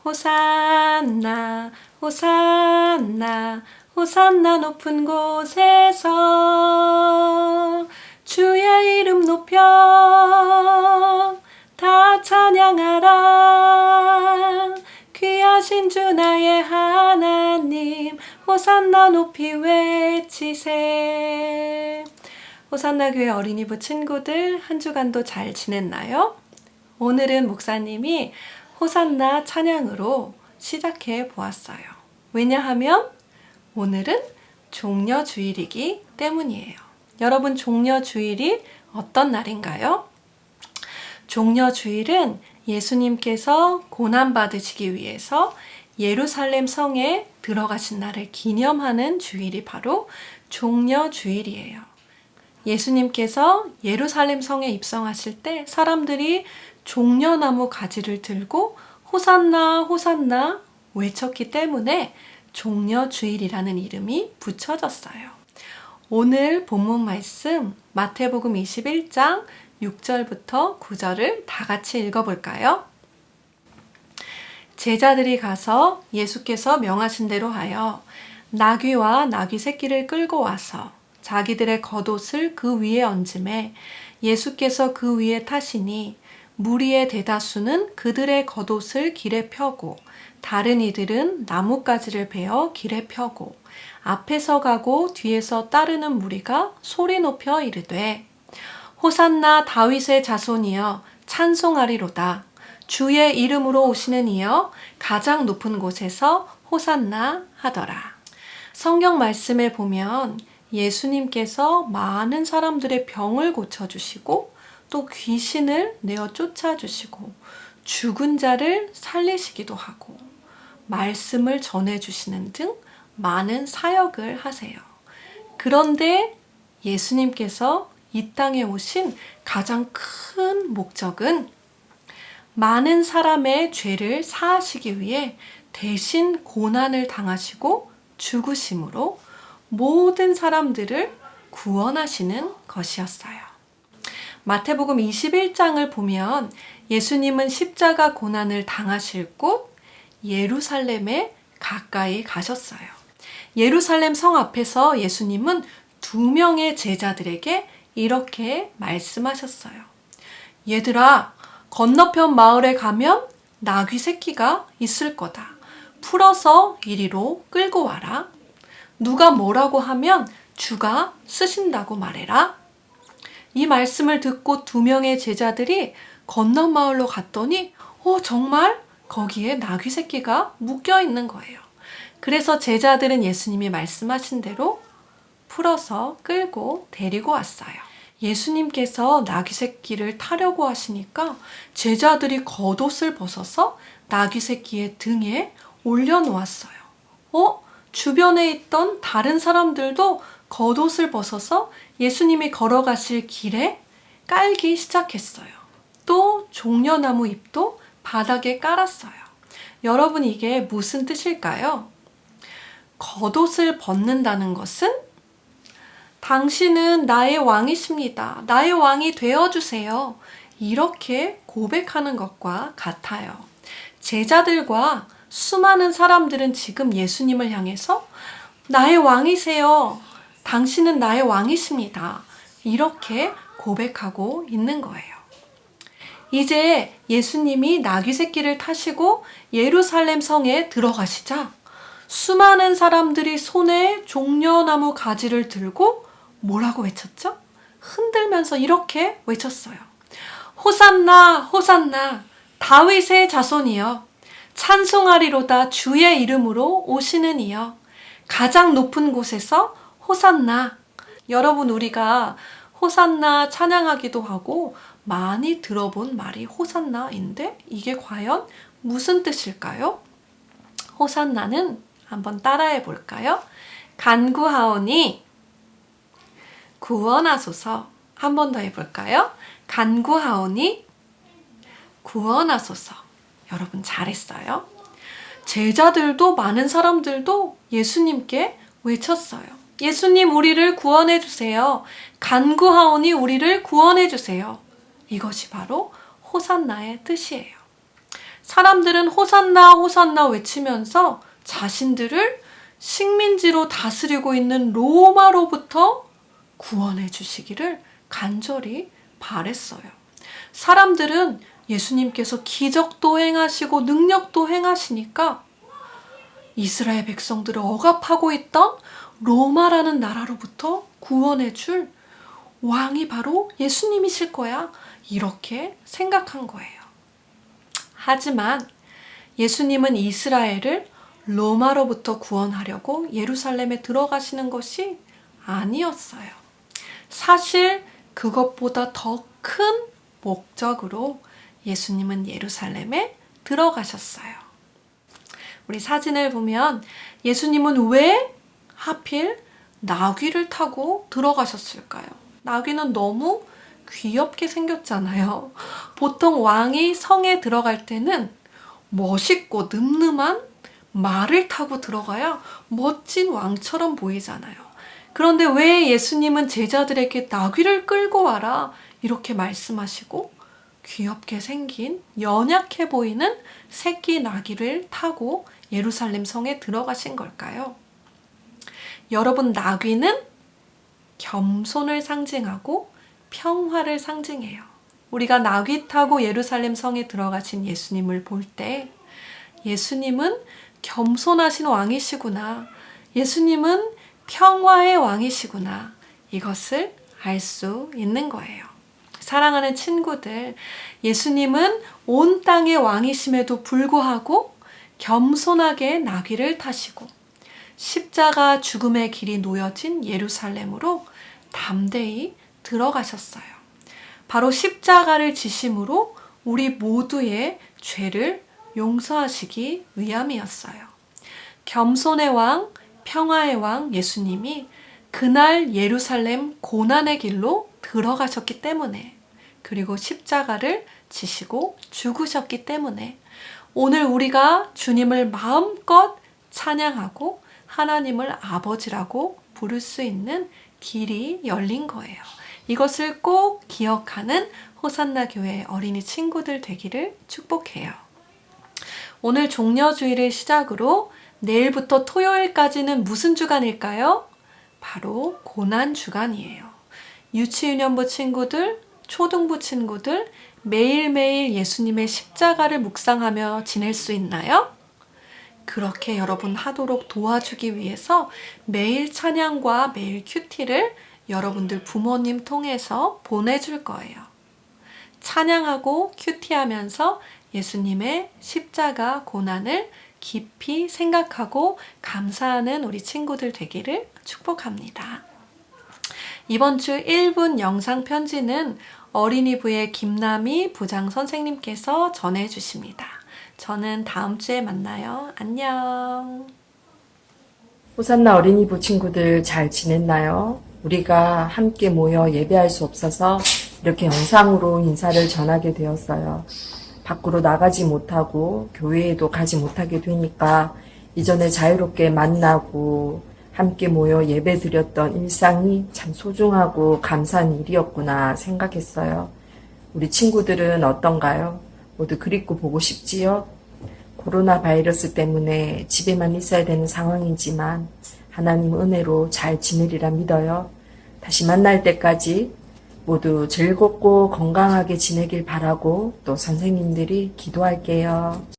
호산나 호산나 호산나 높은 곳에서 주의 이름 높여 다 찬양하라. 귀하신 주 나의 하나님 호산나 높이 외치세. 호산나 교회 어린이부 친구들 한 주간도 잘 지냈나요? 오늘은 목사님이 호산나 찬양으로 시작해 보았어요. 왜냐하면 오늘은 종려주일이기 때문이에요. 여러분, 종려주일이 어떤 날인가요? 종려주일은 예수님께서 고난받으시기 위해서 예루살렘 성에 들어가신 날을 기념하는 주일이 바로 종려주일이에요. 예수님께서 예루살렘 성에 입성하실 때 사람들이 종려나무 가지를 들고 호산나 호산나 외쳤기 때문에 종려주일이라는 이름이 붙여졌어요. 오늘 본문 말씀 마태복음 21장 6절부터 9절을 다 같이 읽어볼까요? 제자들이 가서 예수께서 명하신 대로 하여 나귀와 나귀 새끼를 끌고 와서 자기들의 겉옷을 그 위에 얹음에 예수께서 그 위에 타시니 무리의 대다수는 그들의 겉옷을 길에 펴고 다른 이들은 나뭇가지를 베어 길에 펴고 앞에서 가고 뒤에서 따르는 무리가 소리 높여 이르되 호산나 다윗의 자손이여 찬송하리로다. 주의 이름으로 오시는 이여 가장 높은 곳에서 호산나 하더라. 성경 말씀에 보면 예수님께서 많은 사람들의 병을 고쳐주시고 또 귀신을 내어 쫓아주시고 죽은 자를 살리시기도 하고 말씀을 전해주시는 등 많은 사역을 하세요. 그런데 예수님께서 이 땅에 오신 가장 큰 목적은 많은 사람의 죄를 사하시기 위해 대신 고난을 당하시고 죽으심으로 모든 사람들을 구원하시는 것이었어요. 마태복음 21장을 보면 예수님은 십자가 고난을 당하실 곳 예루살렘에 가까이 가셨어요. 예루살렘 성 앞에서 예수님은 2명의 제자들에게 이렇게 말씀하셨어요. 얘들아, 건너편 마을에 가면 나귀 새끼가 있을 거다. 풀어서 이리로 끌고 와라. 누가 뭐라고 하면 주가 쓰신다고 말해라. 이 말씀을 듣고 2명의 제자들이 건너 마을로 갔더니 정말 거기에 나귀 새끼가 묶여 있는 거예요. 그래서 제자들은 예수님이 말씀하신 대로 풀어서 끌고 데리고 왔어요. 예수님께서 나귀 새끼를 타려고 하시니까 제자들이 겉옷을 벗어서 나귀 새끼의 등에 올려놓았어요. 주변에 있던 다른 사람들도 겉옷을 벗어서 예수님이 걸어가실 길에 깔기 시작했어요. 또 종려나무 잎도 바닥에 깔았어요. 여러분, 이게 무슨 뜻일까요? 겉옷을 벗는다는 것은 당신은 나의 왕이십니다. 나의 왕이 되어주세요. 이렇게 고백하는 것과 같아요. 제자들과 수많은 사람들은 지금 예수님을 향해서 나의 왕이세요. 당신은 나의 왕이십니다. 이렇게 고백하고 있는 거예요. 이제 예수님이 나귀 새끼를 타시고 예루살렘 성에 들어가시자 수많은 사람들이 손에 종려나무 가지를 들고 뭐라고 외쳤죠? 흔들면서 이렇게 외쳤어요. 호산나 호산나 다윗의 자손이여 찬송하리로다. 주의 이름으로 오시는 이여 가장 높은 곳에서 호산나. 여러분, 우리가 호산나 찬양하기도 하고 많이 들어본 말이 호산나인데 이게 과연 무슨 뜻일까요? 호산나는 한번 따라해 볼까요? 간구하오니 구원하소서. 한 번 더 해볼까요? 간구하오니 구원하소서. 여러분, 잘했어요. 제자들도 많은 사람들도 예수님께 외쳤어요. 예수님, 우리를 구원해 주세요. 간구하오니 우리를 구원해 주세요. 이것이 바로 호산나의 뜻이에요. 사람들은 호산나 호산나 외치면서 자신들을 식민지로 다스리고 있는 로마로부터 구원해 주시기를 간절히 바랬어요. 사람들은 예수님께서 기적도 행하시고 능력도 행하시니까 이스라엘 백성들을 억압하고 있던 로마라는 나라로부터 구원해 줄 왕이 바로 예수님이실 거야. 이렇게 생각한 거예요. 하지만 예수님은 이스라엘을 로마로부터 구원하려고 예루살렘에 들어가시는 것이 아니었어요. 사실 그것보다 더 큰 목적으로 예수님은 예루살렘에 들어가셨어요. 우리 사진을 보면 예수님은 왜 하필 나귀를 타고 들어가셨을까요? 나귀는 너무 귀엽게 생겼잖아요. 보통 왕이 성에 들어갈 때는 멋있고 늠름한 말을 타고 들어가야 멋진 왕처럼 보이잖아요. 그런데 왜 예수님은 제자들에게 나귀를 끌고 와라 이렇게 말씀하시고 귀엽게 생긴 연약해 보이는 새끼 나귀를 타고 예루살렘 성에 들어가신 걸까요? 여러분, 나귀는 겸손을 상징하고 평화를 상징해요. 우리가 나귀 타고 예루살렘 성에 들어가신 예수님을 볼 때 예수님은 겸손하신 왕이시구나. 예수님은 평화의 왕이시구나. 이것을 알 수 있는 거예요. 사랑하는 친구들, 예수님은 온 땅의 왕이심에도 불구하고 겸손하게 나귀를 타시고 십자가 죽음의 길이 놓여진 예루살렘으로 담대히 들어가셨어요. 바로 십자가를 지심으로 우리 모두의 죄를 용서하시기 위함이었어요. 겸손의 왕, 평화의 왕 예수님이 그날 예루살렘 고난의 길로 들어가셨기 때문에, 그리고 십자가를 지시고 죽으셨기 때문에 오늘 우리가 주님을 마음껏 찬양하고 하나님을 아버지라고 부를 수 있는 길이 열린 거예요. 이것을 꼭 기억하는 호산나 교회 어린이 친구들 되기를 축복해요. 오늘 종려주일을 시작으로 내일부터 토요일까지는 무슨 주간일까요? 바로 고난주간이에요. 유치유년부 친구들, 초등부 친구들 매일매일 예수님의 십자가를 묵상하며 지낼 수 있나요? 그렇게 여러분 하도록 도와주기 위해서 매일 찬양과 매일 큐티를 여러분들 부모님 통해서 보내줄 거예요. 찬양하고 큐티하면서 예수님의 십자가 고난을 깊이 생각하고 감사하는 우리 친구들 되기를 축복합니다. 이번 주 1분 영상 편지는 어린이부의 김남희 부장 선생님께서 전해주십니다. 저는 다음 주에 만나요. 안녕. 호산나 어린이부 친구들 잘 지냈나요? 우리가 함께 모여 예배할 수 없어서 이렇게 영상으로 인사를 전하게 되었어요. 밖으로 나가지 못하고 교회에도 가지 못하게 되니까 이전에 자유롭게 만나고 함께 모여 예배 드렸던 일상이 참 소중하고 감사한 일이었구나 생각했어요. 우리 친구들은 어떤가요? 모두 그립고 보고 싶지요? 코로나 바이러스 때문에 집에만 있어야 되는 상황이지만 하나님 은혜로 잘 지내리라 믿어요. 다시 만날 때까지 모두 즐겁고 건강하게 지내길 바라고 또 선생님들이 기도할게요.